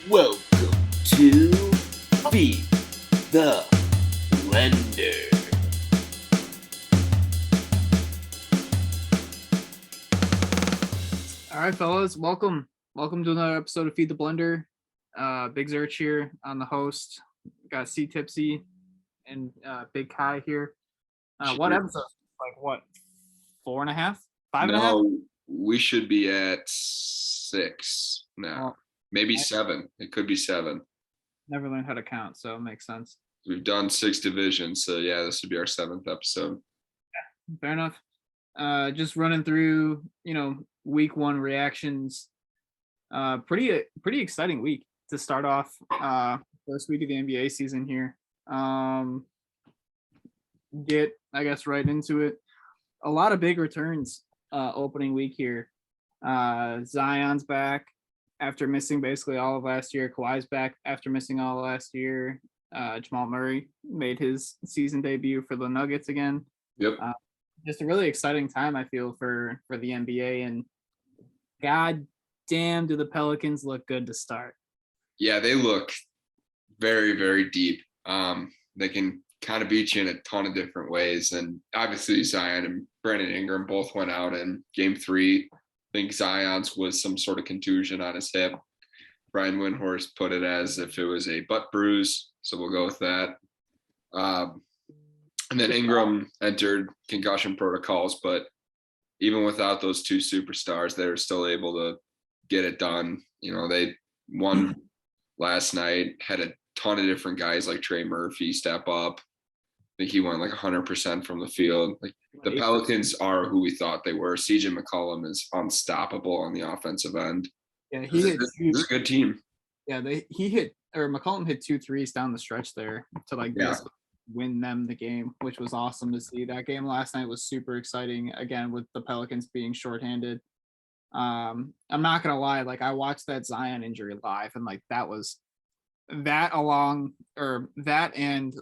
Welcome to Feed the Blender. All right, fellas, welcome to another episode of Feed the Blender. Big Zerch here on the host. Got C Tipsy and Big Kai here. What episode? Like what? 4.5? 5.5? No, we should be at 6 now. Well, Maybe 7. It could be 7. never learned how to count, so it makes sense. We've done 6 divisions, so yeah, this would be our 7th episode. Fair enough. Just running through, week one reactions. Pretty exciting week to start off. First week of the NBA season here. Get, I guess, right into it. A lot of big returns opening week here. Zion's back after missing basically all of last year. Kawhi's back after missing all of last year. Jamal Murray made his season debut for the Nuggets again. Yep. Just a really exciting time, I feel, for the NBA. And god damn, do the Pelicans look good to start. Yeah, they look very, very deep. They can kind of beat you in a ton of different ways. And obviously Zion and Brandon Ingram both went out in game 3. I think Zion's was some sort of contusion on his hip. Brian Windhorst put it as if it was a butt bruise, so we'll go with that. And then Ingram entered concussion protocols, but even without those two superstars, they were still able to get it done. They won last night, had a ton of different guys like Trey Murphy step up. I think he went like 100% from the field. Like the Pelicans are who we thought they were. CJ McCollum is unstoppable on the offensive end. Yeah, This is a good team. Yeah, McCollum hit 2 threes down the stretch there to basically win them the game, which was awesome to see. That game last night was super exciting, again, with the Pelicans being shorthanded. I'm not gonna lie, I watched that Zion injury live, and that and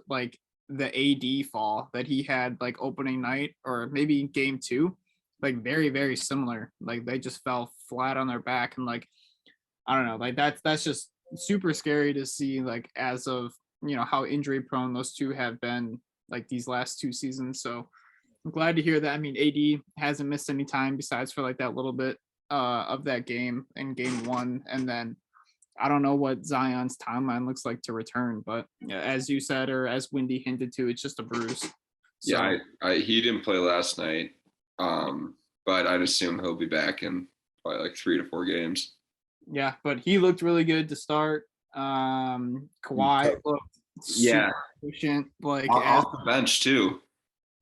the AD fall that he had opening night, or maybe game 2, very, very similar. They just fell flat on their back, and I don't know, that's just super scary to see, as of how injury prone those two have been these last 2 seasons. So I'm glad to hear that. I mean, AD hasn't missed any time besides for that little bit of that game in game 1, and then I don't know what Zion's timeline looks like to return, but as you said, or as Wendy hinted to, it's just a bruise. So, yeah, he didn't play last night, but I'd assume he'll be back in probably 3 to 4 games. Yeah, but he looked really good to start. Kawhi looked super efficient, off the bench too.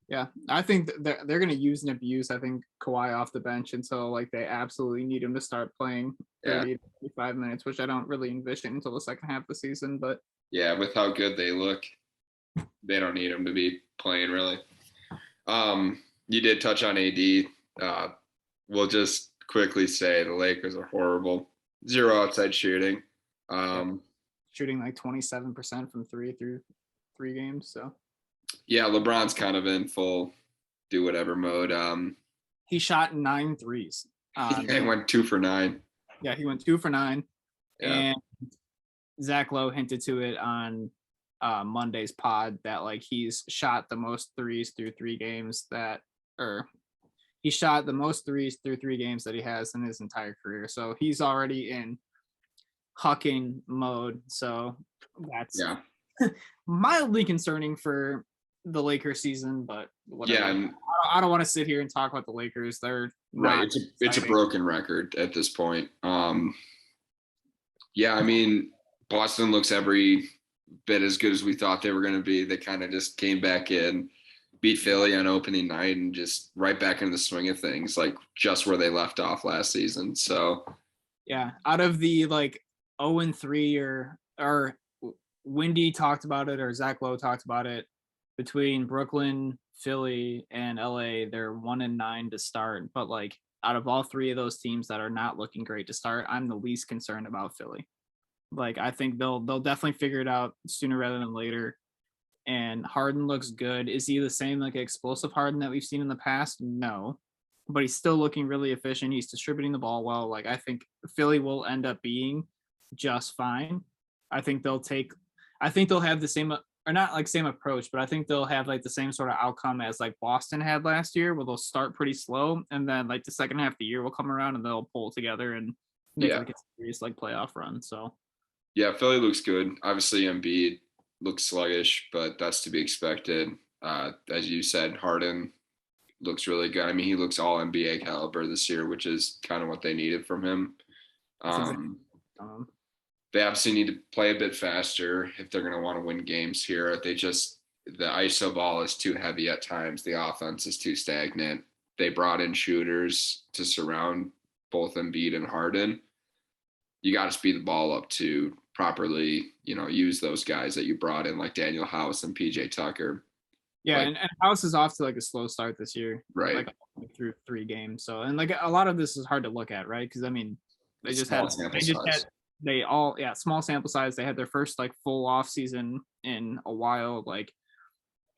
Yeah, I think they're going to use and abuse, I think, Kawhi off the bench until they absolutely need him to start playing 30 to 35 minutes, which I don't really envision until the second half of the season. But yeah, with how good they look, they don't need him to be playing really. You did touch on AD. We'll just quickly say the Lakers are horrible. 0 outside shooting. Shooting 27% from 3 through 3 games. So yeah, LeBron's kind of in full do whatever mode. He shot 9 threes. He went 2 for 9. Yeah, he went 2 for 9. Yeah. And Zach Lowe hinted to it on Monday's pod that he's shot the most threes through 3 games he shot the most threes through 3 games that he has in his entire career. So he's already in hucking mode. So that's mildly concerning for the Lakers season, but whatever. Yeah, and I don't want to sit here and talk about the Lakers. They're right. It's a broken record at this point. Yeah, I mean, Boston looks every bit as good as we thought they were going to be. They kind of just came back in, beat Philly on opening night, and just right back into the swing of things, just where they left off last season. So yeah, out of the 0-3 or Wendy talked about it, or Zach Lowe talked about it, between Brooklyn, Philly, and LA, they're 1-9 to start. But out of all 3 of those teams that are not looking great to start, I'm the least concerned about Philly. I think they'll definitely figure it out sooner rather than later. And Harden looks good. Is he the same explosive Harden that we've seen in the past? No. But he's still looking really efficient. He's distributing the ball well. I think Philly will end up being just fine. I think they'll have the same, or not like same approach, but I think they'll have like the same sort of outcome as like Boston had last year, where they'll start pretty slow and then like the second half of the year will come around and they'll pull together and make like a serious like playoff run. So yeah, Philly looks good. Obviously, Embiid looks sluggish, but that's to be expected. As you said, Harden looks really good. I mean, he looks all NBA caliber this year, which is kind of what they needed from him. They obviously need to play a bit faster if they're going to want to win games here. The ISO ball is too heavy at times. The offense is too stagnant. They brought in shooters to surround both Embiid and Harden. You got to speed the ball up to properly, use those guys that you brought in, like Daniel House and PJ Tucker. Yeah, and House is off to like a slow start this year, right? Like through 3 games. So, and like a lot of this is hard to look at, right? Because I mean, small sample size. They had their first like full off season in a while. Like,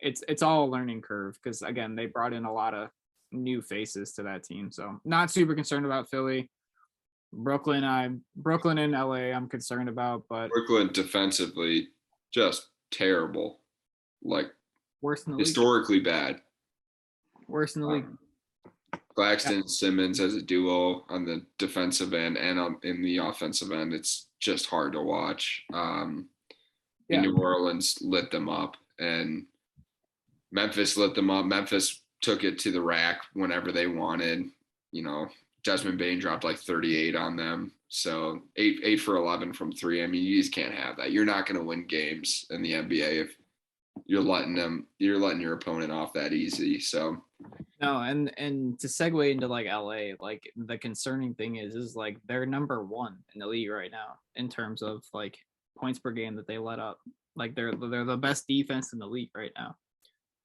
it's all a learning curve because again, they brought in a lot of new faces to that team. So, not super concerned about Philly. Brooklyn and LA I'm concerned about, but Brooklyn defensively just terrible, like worse in the historically league. Bad. Worse in the league. Claxton Simmons as a duo on the defensive end and in the offensive end, it's just hard to watch. New Orleans lit them up, and Memphis lit them up. Memphis took it to the rack whenever they wanted. Desmond Bane dropped like 38 on them. So 8 for 11 from 3. I mean, you just can't have that. You're not going to win games in the NBA if you're letting your opponent off that easy. So no, and to segue into like LA, like the concerning thing is like they're number 1 in the league right now in terms of like points per game that they let up. Like they're the best defense in the league right now.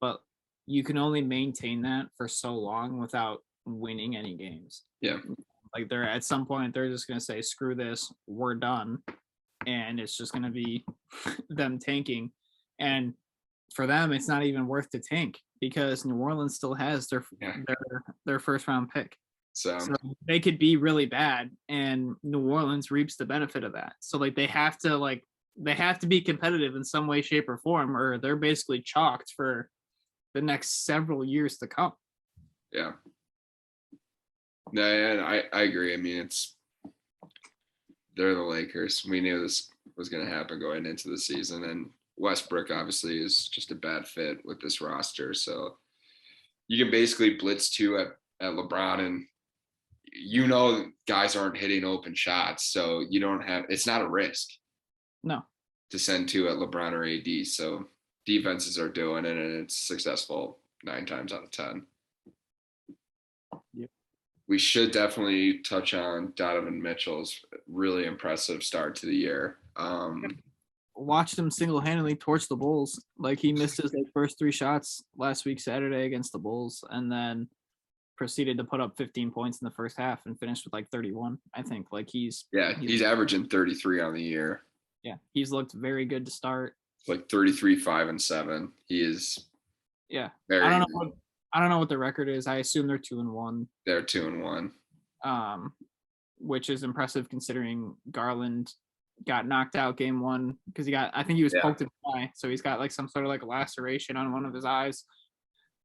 But you can only maintain that for so long without winning any games. Yeah. Like they're at some point they're just going to say screw this, we're done, and it's just going to be them tanking. And for them it's not even worth to tank because New Orleans still has their first round pick. So they could be really bad and New Orleans reaps the benefit of that. So like they have to be competitive in some way, shape, or form, or they're basically chalked for the next several years to come. Yeah. No, and I agree. I mean, they're the Lakers. We knew this was going to happen going into the season, and Westbrook obviously is just a bad fit with this roster. So you can basically blitz 2 at LeBron, and guys aren't hitting open shots, so it's not a risk. No. To send 2 at LeBron or AD. So defenses are doing it, and it's successful 9 times out of 10. Yep. We should definitely touch on Donovan Mitchell's really impressive start to the year. Watched him single-handedly torch the Bulls. Like he missed his first 3 shots last week Saturday against the Bulls, and then proceeded to put up 15 points in the first half and finished with like 31. I think like he's averaging 33 on the year. Yeah, he's looked very good to start. Like 33, 5, and 7. He is. Yeah, very. I don't know what the record is. I assume they're 2-1. They're 2-1. Which is impressive considering Garland got knocked out game 1 because I think he was poked in the eye, so he's got like some sort of like laceration on one of his eyes.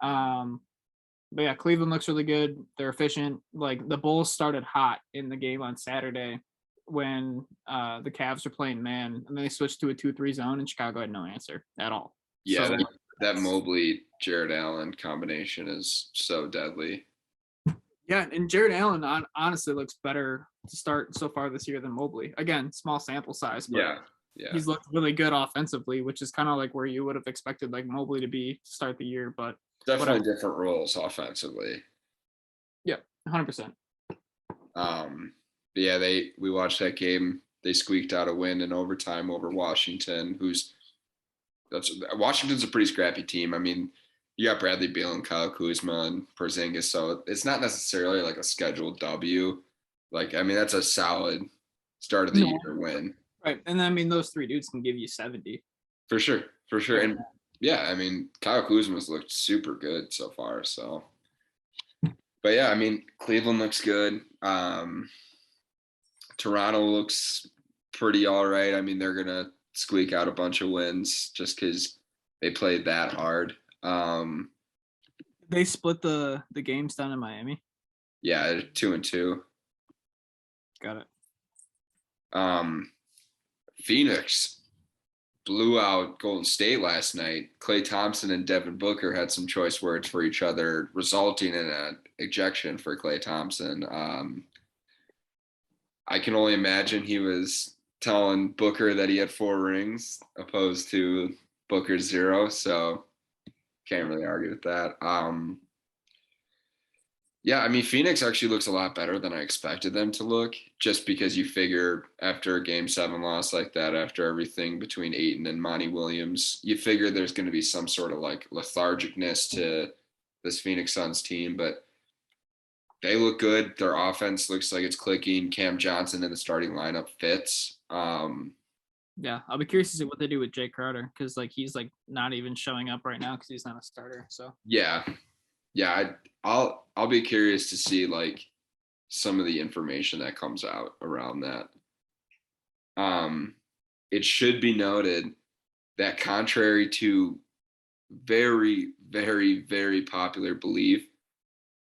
But yeah, Cleveland looks really good. They're efficient. Like the Bulls started hot in the game on Saturday when the Cavs were playing man, and then they switched to a 2-3 zone, and Chicago had no answer at all. Yeah, so, that Mobley Jared Allen combination is so deadly. Yeah, and Jared Allen honestly looks better to start so far this year than Mobley. Again, small sample size, but he's looked really good offensively, which is kind of like where you would have expected like Mobley to be to start the year, but definitely different roles offensively. Yeah, 100%. But yeah, we watched that game. They squeaked out a win in overtime over Washington, Washington's a pretty scrappy team. I mean, you got Bradley Beal and Kyle Kuzma and Porzingis, so it's not necessarily like a scheduled W. Like, I mean, that's a solid start of the year win. Right, and I mean, those 3 dudes can give you 70. For sure. And yeah, I mean, Kyle Kuzma's looked super good so far. So, but yeah, I mean, Cleveland looks good. Toronto looks pretty all right. I mean, they're gonna squeak out a bunch of wins just because they played that hard. They split the games down in Miami. Yeah, 2-2. Got it. Phoenix blew out Golden State last night. Klay Thompson and Devin Booker had some choice words for each other, resulting in an ejection for Klay Thompson. I can only imagine he was telling Booker that he had 4 rings opposed to Booker's 0. So can't really argue with that. Yeah, I mean, Phoenix actually looks a lot better than I expected them to look, just because you figure after a game 7 loss like that, after everything between Ayton and Monty Williams, you figure there's going to be some sort of like lethargicness to this Phoenix Suns team, but they look good. Their offense looks like it's clicking. Cam Johnson in the starting lineup fits. Yeah, I'll be curious to see what they do with Jay Crowder because like he's like not even showing up right now because he's not a starter. So Yeah, I'll be curious to see like some of the information that comes out around that. It should be noted that contrary to very, very, very popular belief,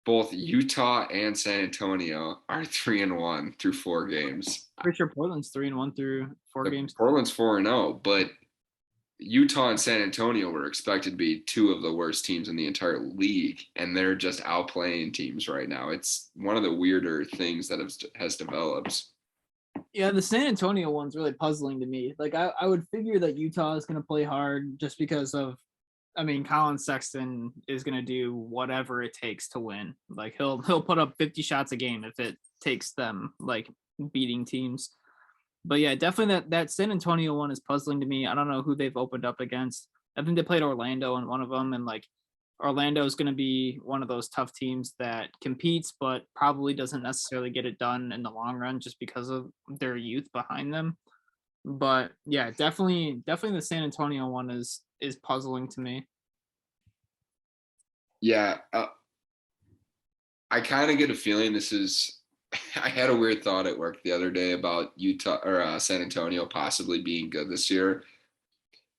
both Utah and San Antonio are 3-1 through 4 games. pretty sure Portland's 3-1 through 4 games. Portland's 4-0, but Utah and San Antonio were expected to be 2 of the worst teams in the entire league, and they're just outplaying teams right now. It's one of the weirder things that has developed. Yeah, the San Antonio one's really puzzling to me. Like I would figure that Utah is going to play hard just because of, I mean, Colin Sexton is going to do whatever it takes to win. Like he'll put up 50 shots a game if it takes them like beating teams. But yeah, definitely that San Antonio one is puzzling to me. I don't know who they've opened up against. I think they played Orlando in one of them, and like Orlando is going to be one of those tough teams that competes, but probably doesn't necessarily get it done in the long run just because of their youth behind them. But yeah, definitely the San Antonio one is puzzling to me. Yeah, I kind of get a feeling this is. I had a weird thought at work the other day about Utah or San Antonio possibly being good this year,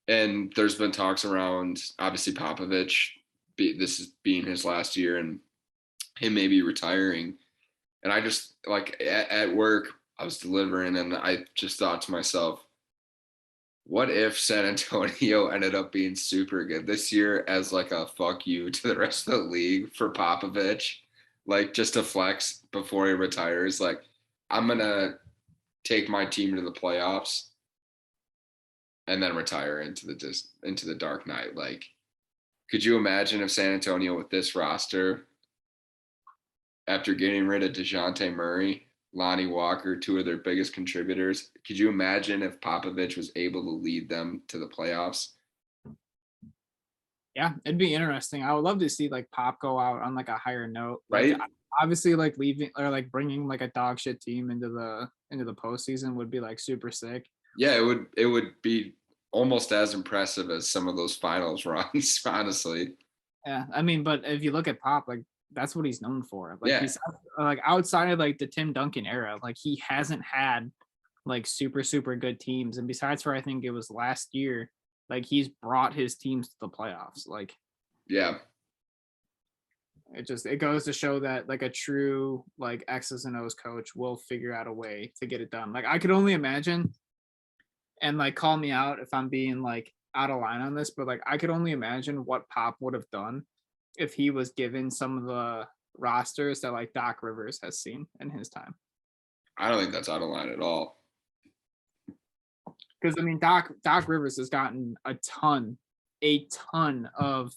and there's been talks around obviously Popovich. This is being his last year, and him maybe retiring. And I just like at work, I was delivering, and I just thought to myself, what if San Antonio ended up being super good this year as like a fuck you to the rest of the league for Popovich, like just to flex before he retires? Like, I'm gonna take my team to the playoffs and then retire into the dark night. Like, could you imagine if San Antonio with this roster, after getting rid of DeJounte Murray, Lonnie Walker, 2 of their biggest contributors, could you imagine if Popovich was able to lead them to the playoffs? Yeah, it'd be interesting. I would love to see like Pop go out on like a higher note. Like, Right? obviously, like leaving or like bringing like a dog shit team into the postseason would be like super sick. Yeah, it would be almost as impressive as some of those finals runs, honestly. Yeah, I mean, but if you look at Pop, like that's what he's known for. Like Yeah. he's like outside of like the Tim Duncan era, like he hasn't had like super good teams. And besides for I think it was last year, like he's brought his teams to the playoffs. Like Yeah. it goes to show that like a true like X's and O's coach will figure out a way to get it done. Like I could only imagine, and like call me out if I'm being like out of line on this, but like I could only imagine what Pop would have done if he was given some of the rosters that like Doc Rivers has seen in his time. I don't think that's out of line at all. Because I mean Doc Rivers has gotten a ton of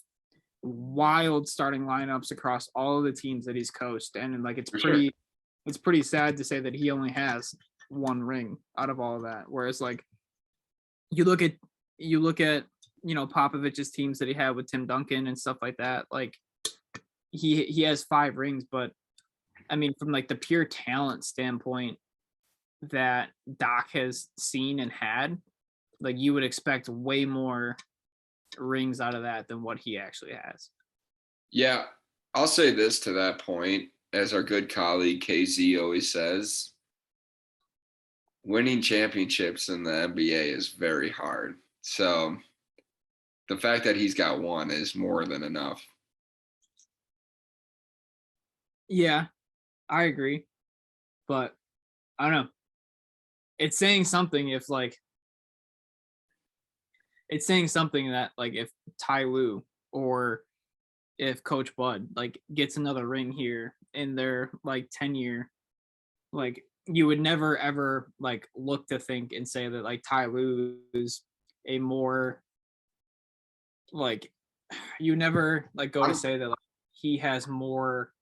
wild starting lineups across all of the teams that he's coached, and like it's pretty sad to say that he only has 1 ring out of all of that. Whereas like you look at Popovich's teams that he had with Tim Duncan and stuff like that, like he has 5 rings, but I mean from like the pure talent standpoint that Doc has seen and had, like you would expect way more rings out of that than what he actually has. Yeah, I'll say this to that point, as our good colleague KZ always says, winning championships in the NBA is very hard. So the fact that he's got one is more than enough. Yeah, I agree. But I don't know. It's saying something if like it's saying something that like if Ty Lue or if Coach Bud like gets another ring here in their like tenure, like you would never ever like look to think and say that like Ty Lue is a more like you never like go to say that like, he has more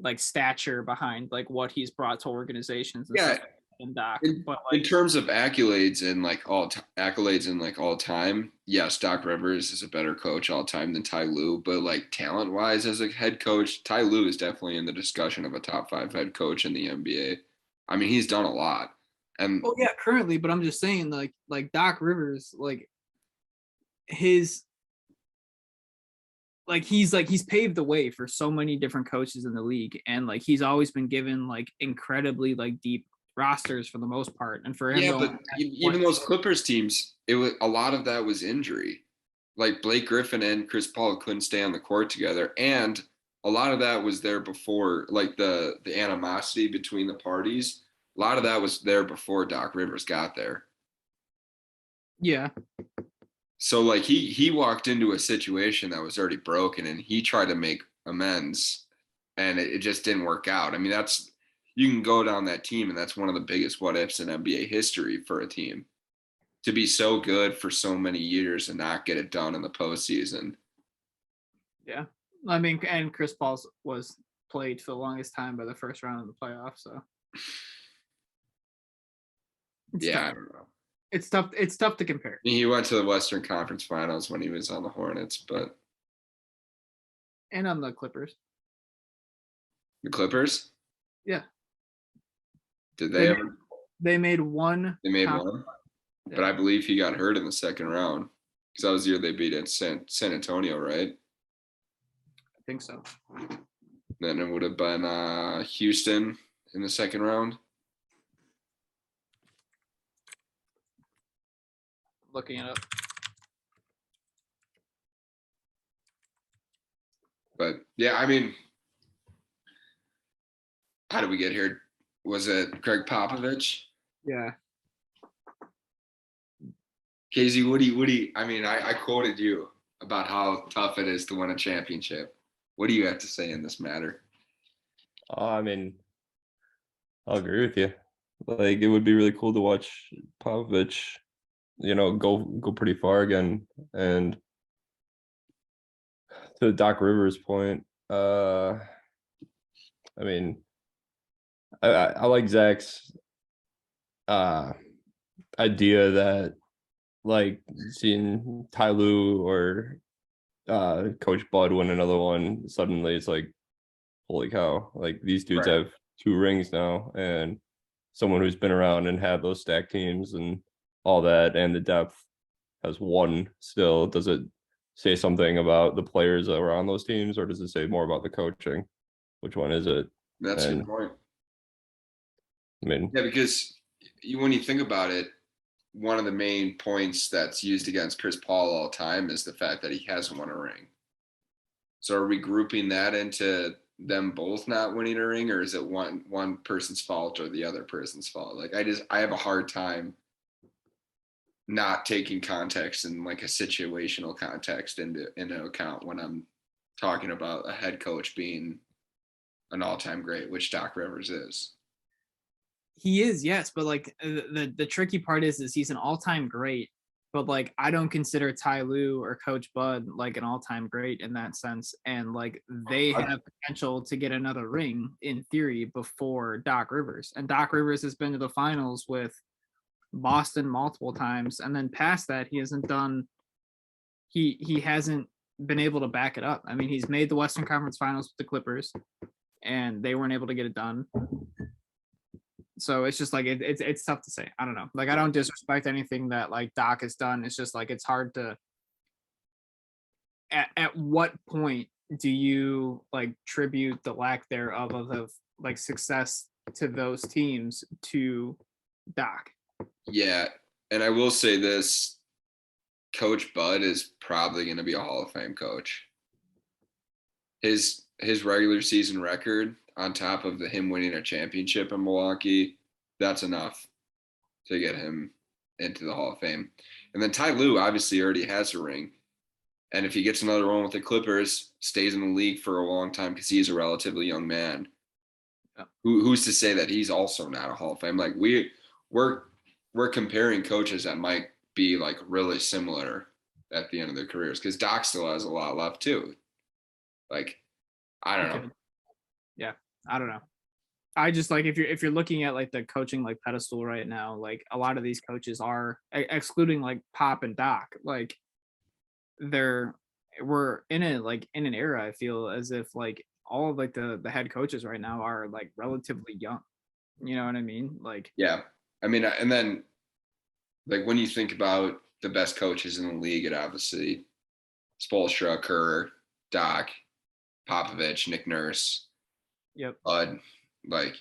like stature behind like what he's brought to organizations and Yeah, stuff than Doc. But in like terms of accolades and like accolades in like all time, yes, Doc Rivers is a better coach all time than Ty Lue. But like talent wise, as a head coach, Ty Lue is definitely in the discussion of a top 5 head coach in the NBA. I mean, he's done a lot. And well yeah, currently, but I'm just saying like Doc Rivers, his he's paved the way for so many different coaches in the league, and like he's always been given like incredibly like deep rosters for the most part, and for him yeah, going but even those Clippers teams, it was a lot of that was injury. Like Blake Griffin and Chris Paul couldn't stay on the court together, and a lot of that was there before, like the animosity between the parties. A lot of that was there before Doc Rivers got there. yeah So like he walked into a situation that was already broken, and he tried to make amends, and it just didn't work out. I mean, that's you can go down that team, and that's one of the biggest what ifs in NBA history for a team to be so good for so many years and not get it done in the postseason. yeah I mean, and Chris Paul was played for the longest time by the first round of the playoffs, so it's Yeah, tough. I don't know. It's tough to compare. He went to the Western Conference Finals when he was on the Hornets, but And on the Clippers, the Clippers, yeah, did they they made, ever? they made one. They made one, Yeah, but I believe he got hurt in the second round because that was the year they beat at San Antonio, right? I think so. Then it would have been Houston in the second round. Looking it up. But yeah, I mean, how did we get here? Was it Greg Popovich? Yeah. Casey, I mean, I quoted you about how tough it is to win a championship. What do you have to say in this matter? I mean, I'll agree with you. Like, it would be really cool to watch Popovich, go pretty far again. And to Doc Rivers' point, I mean, I like Zach's idea that like seeing Ty Lue or Coach Bud win another one, suddenly it's like, holy cow, like these dudes Right. have 2 rings now, and someone who's been around and had those stacked teams and all that and the depth has won still. Does it say something about the players that were on those teams, or does it say more about the coaching? Which one is it? That's a And good point. I mean, Yeah, because when you think about it, one of the main points that's used against Chris Paul all the time is the fact that he hasn't won a ring. So are we grouping that into them both not winning a ring, or is it one person's fault or the other person's fault? Like I have a hard time not taking context and like a situational context into account when I'm talking about a head coach being an all-time great, which Doc Rivers is. He is, yes, but like the tricky part is he's an all-time great, but like I don't consider Ty Lue or Coach Bud like an all-time great in that sense, and like they have potential to get another ring in theory before Doc Rivers, and Doc Rivers has been to the finals with Boston multiple times, and then past that he hasn't done. He hasn't been able to back it up. I mean, he's made the Western Conference Finals with the Clippers, and they weren't able to get it done. So it's just like it's tough to say. I don't know. Like I don't disrespect anything that like Doc has done. It's just like it's hard to. At what point do you like tribute the lack thereof of like success to those teams to Doc. Yeah, and I will say this: Coach Bud is probably going to be a Hall of Fame coach. His regular season record, on top of him winning a championship in Milwaukee, that's enough to get him into the Hall of Fame. And then Ty Lue obviously already has a ring. And if he gets another one with the Clippers, stays in the league for a long time because he's a relatively young man, who's to say that he's also not a Hall of Fame? Like we're comparing coaches that might be like really similar at the end of their careers, because Doc still has a lot left too. Like, I don't know. Yeah, I don't know. I just like if you're looking at like the coaching like pedestal right now, like a lot of these coaches are excluding like Pop and Doc, like we're in an era, I feel as if like all of like the head coaches right now are like relatively young. You know what I mean? Like, Yeah. I mean, and then like when you think about the best coaches in the league, it obviously Spoelstra, Kerr, Doc, Popovich, Nick Nurse. yep. Bud, like,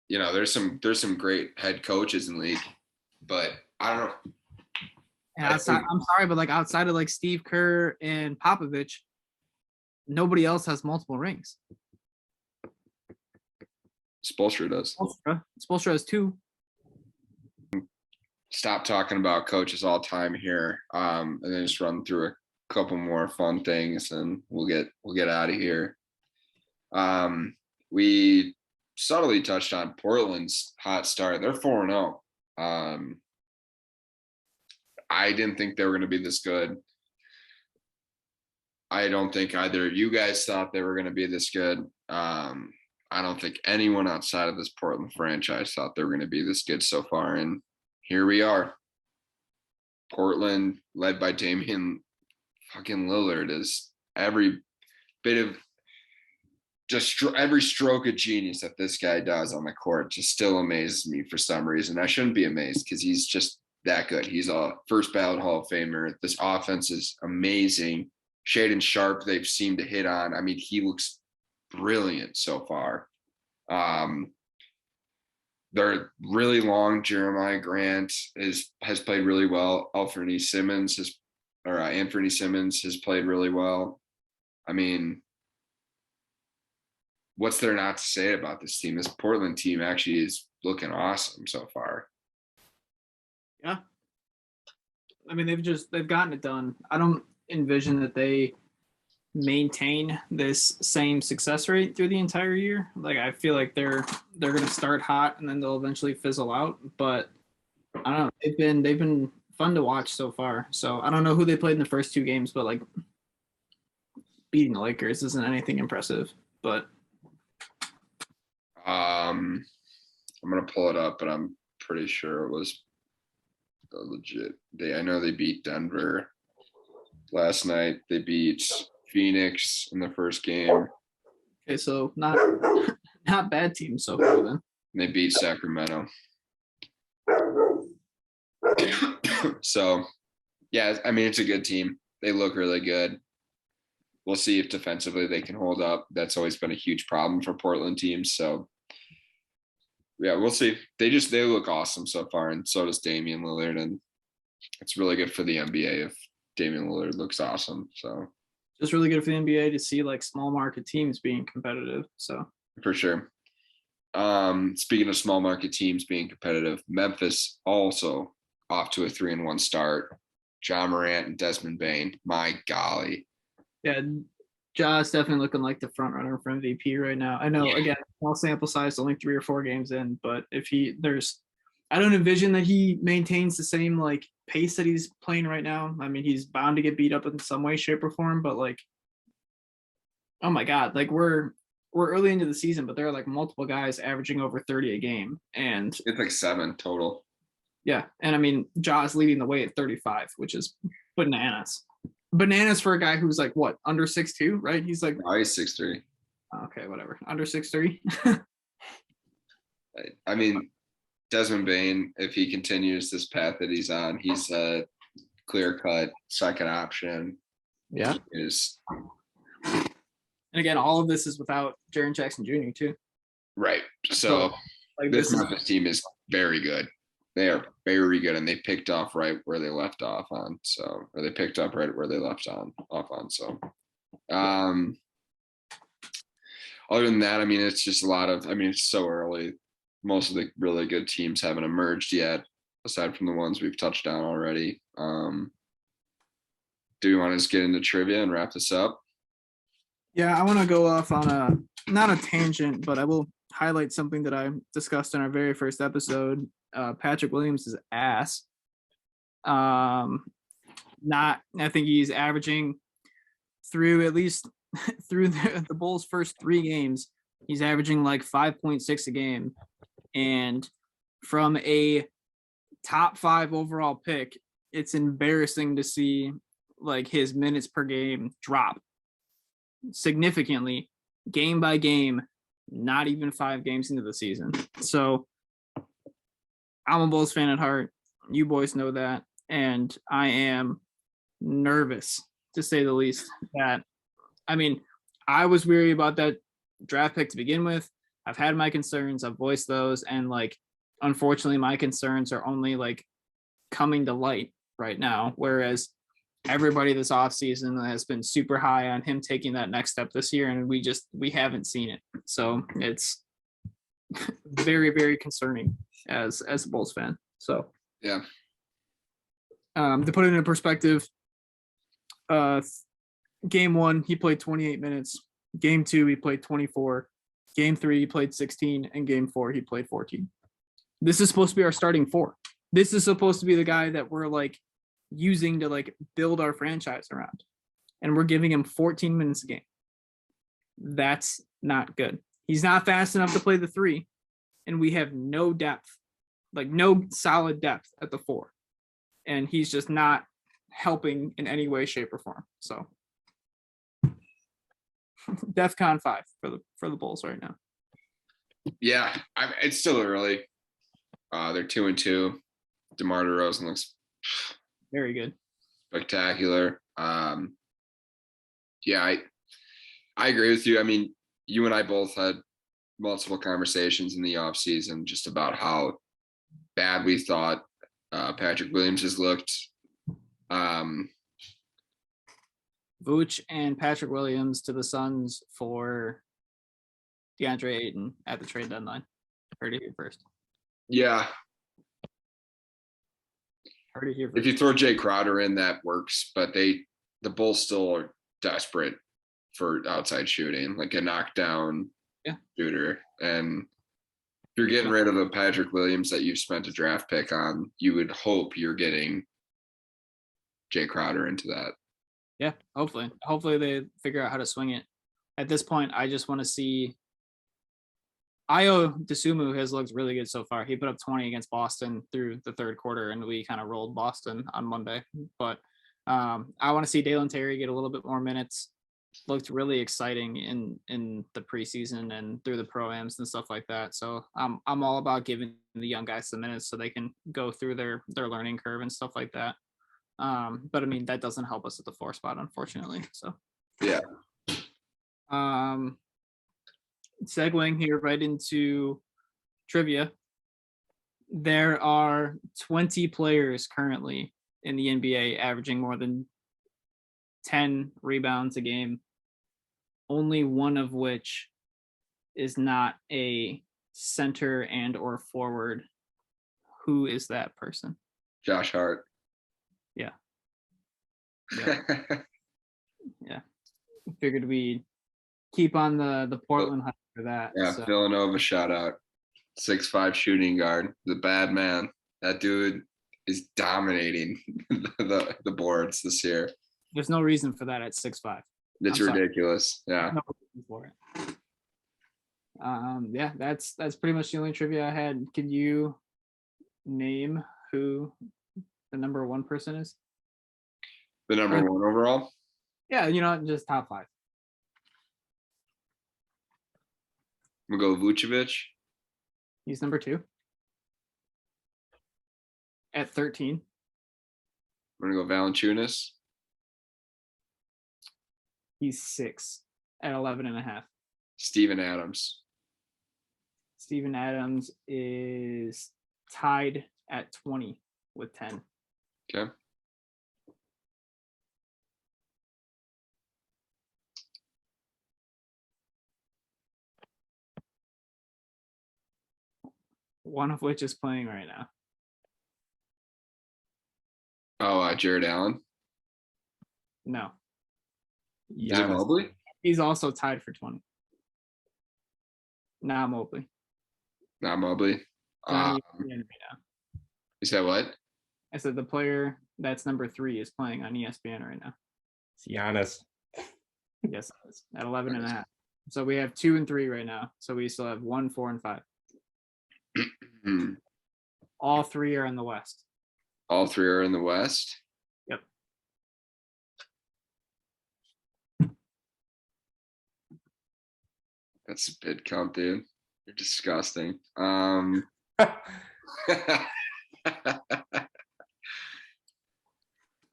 there's some great head coaches in the league, but I don't know. And outside, I'm sorry, but like outside of like Steve Kerr and Popovich, nobody else has multiple rings. Spoelstra does. Spoelstra has 2. Stop talking about coaches all time here, and then just run through a couple more fun things, and we'll get out of here. We subtly touched on Portland's hot start. They're 4-0. I didn't think they were going to be this good. I don't think either of you guys thought they were going to be this good. I don't think anyone outside of this Portland franchise thought they were going to be this good so far. And here we are. Portland, led by Damian fucking Lillard, is every bit of just every stroke of genius that this guy does on the court just still amazes me for some reason. I shouldn't be amazed because he's just that good. He's a first ballot Hall of Famer. This offense is amazing. Shaedon Sharp, they've seemed to hit on. I mean, he looks brilliant so far. They're really long. Jeremiah Grant has played really well. Anthony Simmons has played really well. I mean, what's there not to say about this team? This Portland team actually is looking awesome so far. Yeah. I mean, they've gotten it done. I don't envision that they maintain this same success rate through the entire year. Like, I feel like they're going to start hot and then they'll eventually fizzle out. But I don't know. They've been fun to watch so far. So I don't know who they played in the first 2 games, but like beating the Lakers isn't anything impressive. But I'm gonna pull it up, but I'm pretty sure it was legit. I know they beat Denver last night. They beat Phoenix in the first game. okay, so not bad team so far then. They beat Sacramento. So, yeah, I mean, it's a good team. They look really good. We'll see if defensively they can hold up. That's always been a huge problem for Portland teams. So, yeah, we'll see. They look awesome so far, and so does Damian Lillard, and it's really good for the NBA if Damian Lillard looks awesome. So, just really good for the NBA to see like small market teams being competitive. So, for sure. Speaking of small market teams being competitive, Memphis also off to a 3-1 start. John Morant and Desmond Bane. My golly. Yeah, Ja's definitely looking like the front runner for MVP right now. I know, Yeah. Again, small sample size, only 3 or 4 games in, but I don't envision that he maintains the same like pace that he's playing right now. I mean, he's bound to get beat up in some way, shape, or form, but like, oh my God, like we're early into the season, but there are like multiple guys averaging over 30 a game. And it's like 7 total. Yeah. And I mean, Ja's leading the way at 35, which is bananas. Bananas for a guy who's like what, under 6'2", right? He's like, oh, he's 6'3". Okay, whatever. Under 6'3". I mean, Desmond Bane, if he continues this path that he's on, he's a clear-cut second option. Yeah. And again, all of this is without Jaren Jackson Jr. too. Right. So Like This this is Memphis team is very good. They are very good, and they picked off right where they left off on. So, or they picked up right where they left off on. So, other than that, I mean, it's just a lot of. I mean, it's so early. Most of the really good teams haven't emerged yet, aside from the ones we've touched on already. Do you want to just get into trivia and wrap this up? Yeah, I want to go off on not a tangent, but I will highlight something that I discussed in our very first episode. Patrick Williams' ass. I think he's averaging through at least through the Bulls' first 3 games, he's averaging like 5.6 a game. And from a top 5 overall pick, it's embarrassing to see like his minutes per game drop significantly game by game, not even 5 games into the season. So I'm a Bulls fan at heart. You boys know that. And I am nervous, to say the least, that, I mean, I was weary about that draft pick to begin with. I've had my concerns. I've voiced those. And like, unfortunately, my concerns are only like coming to light right now. Whereas everybody this offseason has been super high on him taking that next step this year. And we haven't seen it. So it's very, very concerning as a Bulls fan. So, yeah. To put it in perspective, game 1, he played 28 minutes. Game 2, he played 24. Game 3, he played 16. And game 4, he played 14. This is supposed to be our starting 4. This is supposed to be the guy that we're like using to like build our franchise around. And we're giving him 14 minutes a game. That's not good. He's not fast enough to play the 3. And we have no depth, like no solid depth at the 4. And he's just not helping in any way, shape, or form. So DEFCON 5 for the Bulls right now. Yeah, it's still early. They're 2-2. DeMar DeRozan looks very good, spectacular. Yeah, I agree with you. I mean, you and I both had multiple conversations in the offseason just about how bad we thought Patrick Williams has looked. Vooch and Patrick Williams to the Suns for DeAndre Ayton at the trade deadline. Heard it here first. Yeah. Heard it here first. If you throw Jay Crowder in, that works, but the Bulls still are desperate for outside shooting, like a knockdown shooter. And if you're getting rid of a Patrick Williams that you've spent a draft pick on, you would hope you're getting Jay Crowder into that. Yeah, hopefully they figure out how to swing it. At this point, I just want to see. Ayo Dosunmu has looked really good so far. He put up 20 against Boston through the 3rd quarter, and we kind of rolled Boston on Monday. But I want to see Dalen Terry get a little bit more minutes. Looked really exciting in the preseason and through the pro-ams and stuff like that. So I'm all about giving the young guys the minutes so they can go through their learning curve and stuff like that. But I mean, that doesn't help us at the 4 spot, unfortunately. So, yeah. Segueing here right into trivia. There are 20 players currently in the NBA averaging more than 10 rebounds a game, only one of which is not a center and or forward. Who is that person? Josh Hart. Yeah. Figured we'd keep on the Portland hype for that. Yeah, so. Villanova shout out. 6'5" shooting guard, the bad man. That dude is dominating the boards this year. There's no reason for that at 6'5". It's ridiculous. Yeah. No reason for it. Yeah, that's pretty much the only trivia I had. Can you name who the number 1 person is? The number 1 overall? Yeah, just top 5. We'll go Vucevic. He's number 2 at 13. We're gonna go Valanciunas. He's 6 at 11.5. Steven Adams. Steven Adams is tied at 20 with 10. Okay. One of which is playing right now. Oh, Jared Allen. No, Is it Giannis. Mobley? he's also tied for 20. Not Mobley. Not Mobley. He's on Um, ESPN right now. you said what? I said the player that's number 3 is playing on ESPN right now. It's Giannis. Yes, it is, at 11 and a half. So we have 2 and 3 right now. So we still have 1, 4, and 5. Hmm. All 3 are in the West. All three are in the West. Yep. That's a bid count, dude. You're disgusting.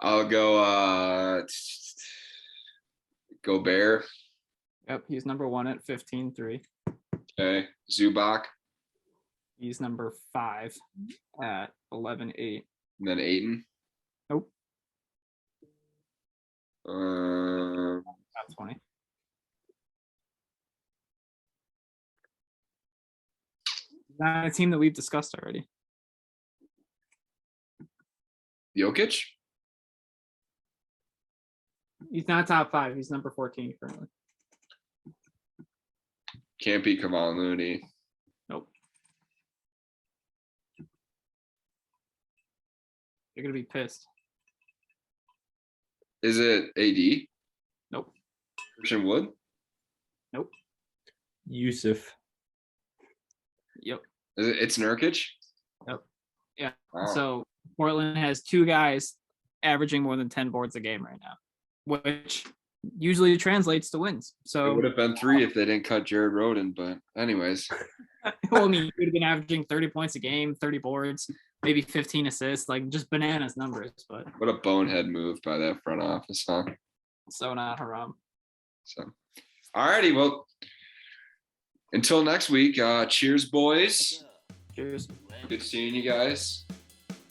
I'll go Gobert. Yep, he's number 1 at 15-3. Okay. Zubac. He's number 5 at 11-8. And then Aiton. Nope, Uh, not 20. Not a team that we've discussed already. Jokic. He's not top 5. He's number 14 currently. Can't be Kevon Looney. Nope. You're gonna be pissed. Is it AD? Nope. Christian Wood? Nope. Yusuf. Yep. Is it, it's Nurkic? Yeah. Wow. So Portland has 2 guys averaging more than 10 boards a game right now, which usually translates to wins. It So would have been 3 if they didn't cut Jared Rhoden, but anyways. well, I mean, he would have been averaging 30 points a game, 30 boards, maybe 15 assists, like just bananas numbers, but What a bonehead move by that front office, huh? so not haram. So, all righty. Well, until next week, cheers, boys. Cheers. Good seeing you guys.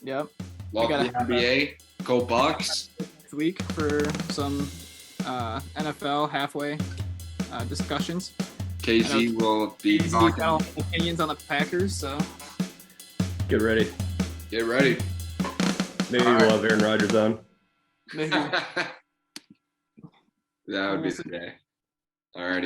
Yep. Love gotta the have NBA. Go Bucks. Next week for some NFL halfway discussions. KZ will be He's got all talking. opinions on the Packers, so Get ready. Get ready. Maybe All right. we'll have Aaron Rodgers on. maybe That would be the day. All righty.